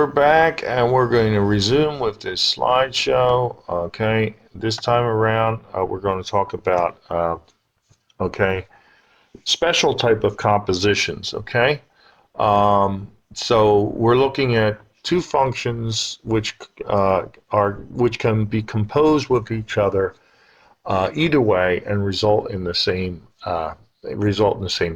We're back and we're going to resume with this slideshow. Okay, this time around we're going to talk about okay, special type of compositions. Okay, so we're looking at two functions which can be composed with each other either way and result in the same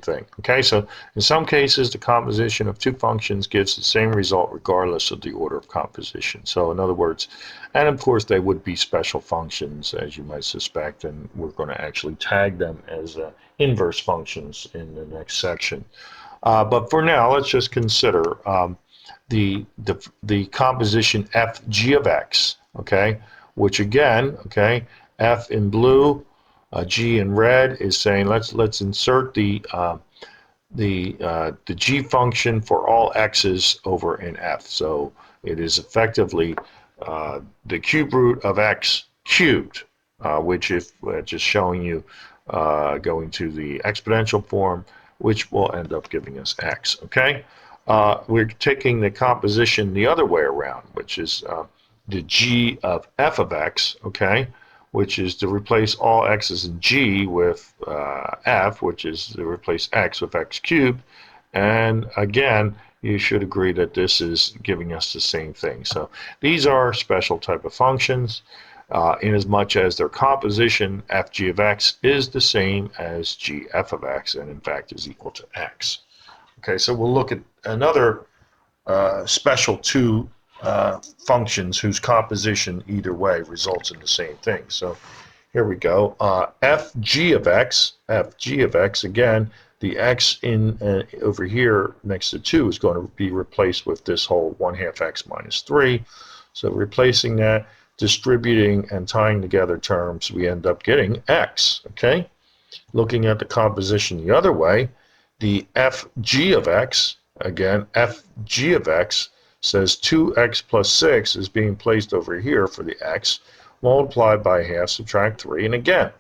thing. Okay, so in some cases, the composition of two functions gives the same result regardless of the order of composition. So in other words, and of course they would be special functions, as you might suspect, and we're going to actually tag them as inverse functions in the next section. But for now, let's just consider the composition f g of x, okay, which again, okay, f in blue, G in red is saying let's insert the G function for all x's over in f. So it is effectively the cube root of x cubed, which if just showing you going to the exponential form, which will end up giving us x. Okay, we're taking the composition the other way around, which is the G of f of x. Okay, which is to replace all x's in G with f, which is to replace x with x cubed. And again, you should agree that this is giving us the same thing. So these are special type of functions in as much as their composition f g of x is the same as g f of x, and in fact is equal to x. Okay, so we'll look at another special two functions whose composition either way results in the same thing. So here we go. F g of x, again, the x in over here next to 2 is going to be replaced with this whole 1/2 x minus 3. So replacing that, distributing and tying together terms, we end up getting x. Okay. Looking at the composition the other way, the f g of x, again, f g of x says 2x plus 6 is being placed over here for the x, multiplied by half, subtract 3, and again,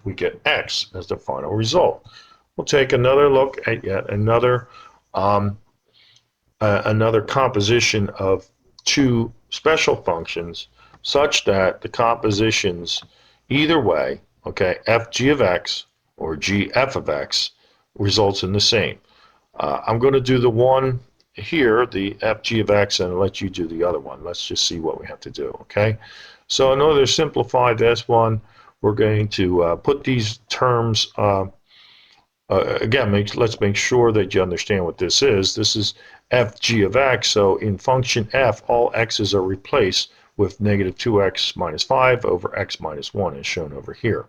we get x as the final result. We'll take another look at yet another composition of two special functions such that the compositions either way, okay, f g of x or g f of x results in the same. I'm going to do the one here, the f g of x, and I'll let you do the other one. Let's just see what we have to do, okay? So in order to simplify this one, we're going to put these terms, again, let's make sure that you understand what this is. This is f g of x, so in function f, all x's are replaced with negative 2x minus 5 over x minus 1 as shown over here.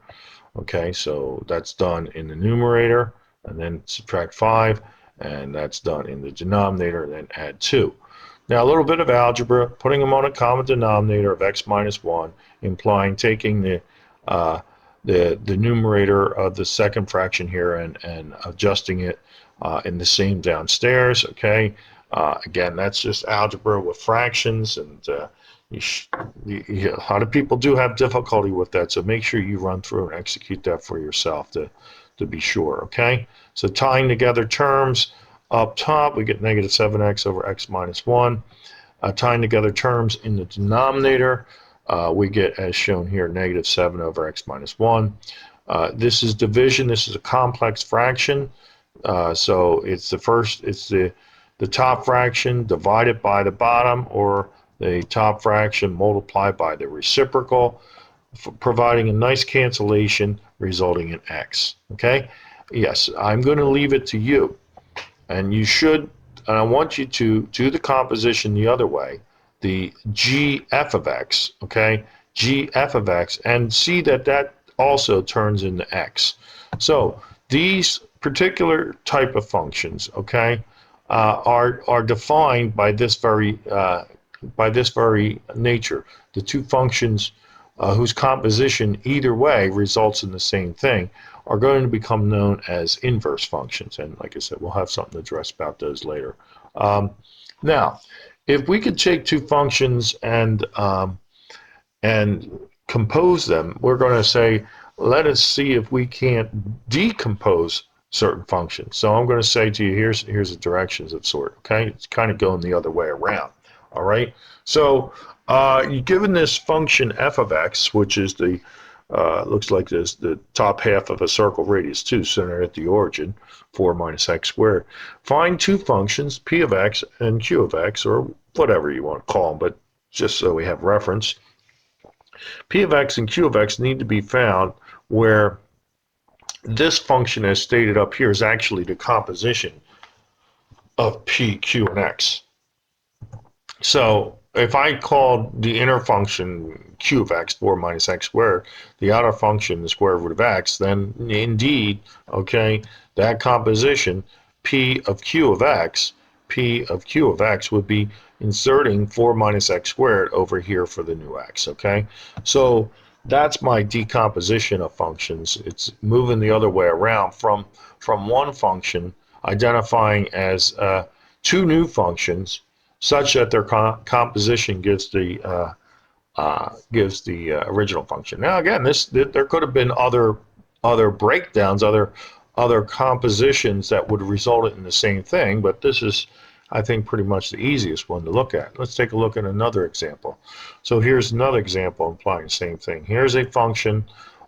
Okay, so that's done in the numerator, and then subtract 5. And that's done in the denominator, and then add 2. Now a little bit of algebra, putting them on a common denominator of x minus 1, implying taking the numerator of the second fraction here and adjusting it in the same downstairs. Okay, again, that's just algebra with fractions, and a lot of people do have difficulty with that, so make sure you run through and execute that for yourself to be sure. Okay, so tying together terms, up top we get negative 7x over x minus 1. Tying together terms in the denominator, we get, as shown here, negative 7 over x minus 1. This is division. This is a complex fraction, so it's the top fraction divided by the bottom, or the top fraction multiplied by the reciprocal, providing a nice cancellation resulting in x. Okay, yes, I'm going to leave it to you, and you should, and I want you to do the composition the other way, the g f of x. Okay, g f of x, and see that that also turns into x. So these particular type of functions, okay, are defined by this very nature. The two functions whose composition either way results in the same thing are going to become known as inverse functions. And like I said, we'll have something to address about those later. Now, if we could take two functions and compose them, we're going to say, let us see if we can't decompose certain functions. So I'm going to say to you, here's the directions of sort. Okay, it's kind of going the other way around. All right. So given this function f of x, which is the looks like this the top half of a circle radius 2 centered at the origin, 4 minus x squared. Find two functions, p of x and q of x, or whatever you want to call them, but just so we have reference. P of x and q of x need to be found where this function, as stated up here, is actually the composition of p, q, and x. So if I called the inner function q of x, 4 minus x squared, the outer function, the square root of x, then indeed, okay, that composition, p of q of x, would be inserting 4 minus x squared over here for the new x, okay? So that's my decomposition of functions. It's moving the other way around from one function, identifying as two new functions, such that their composition gives the original function. Now again, there could have been other breakdowns, other compositions that would result in the same thing, but this is, I think, pretty much the easiest one to look at. Let's take a look at another example. So here's another example implying the same thing. Here's a function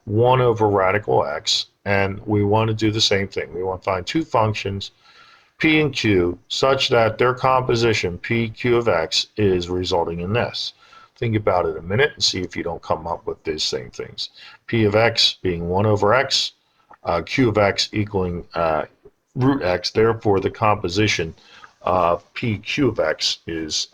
1 over radical x, and we want to do the same thing. We want to find two functions, p and q, such that their composition, p, q of x, is resulting in this. Think about it a minute and see if you don't come up with these same things. P of x being 1 over x, q of x equaling root x, therefore the composition of p, q of x is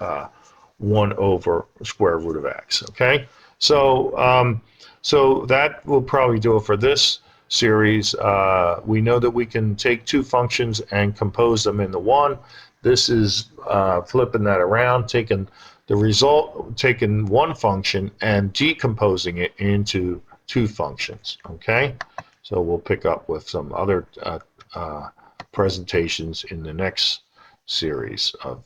1 over square root of x, okay? So, so that will probably do it for this series. We know that we can take two functions and compose them into one. This is flipping that around, taking the result, taking one function and decomposing it into two functions, okay? So we'll pick up with some other presentations in the next series of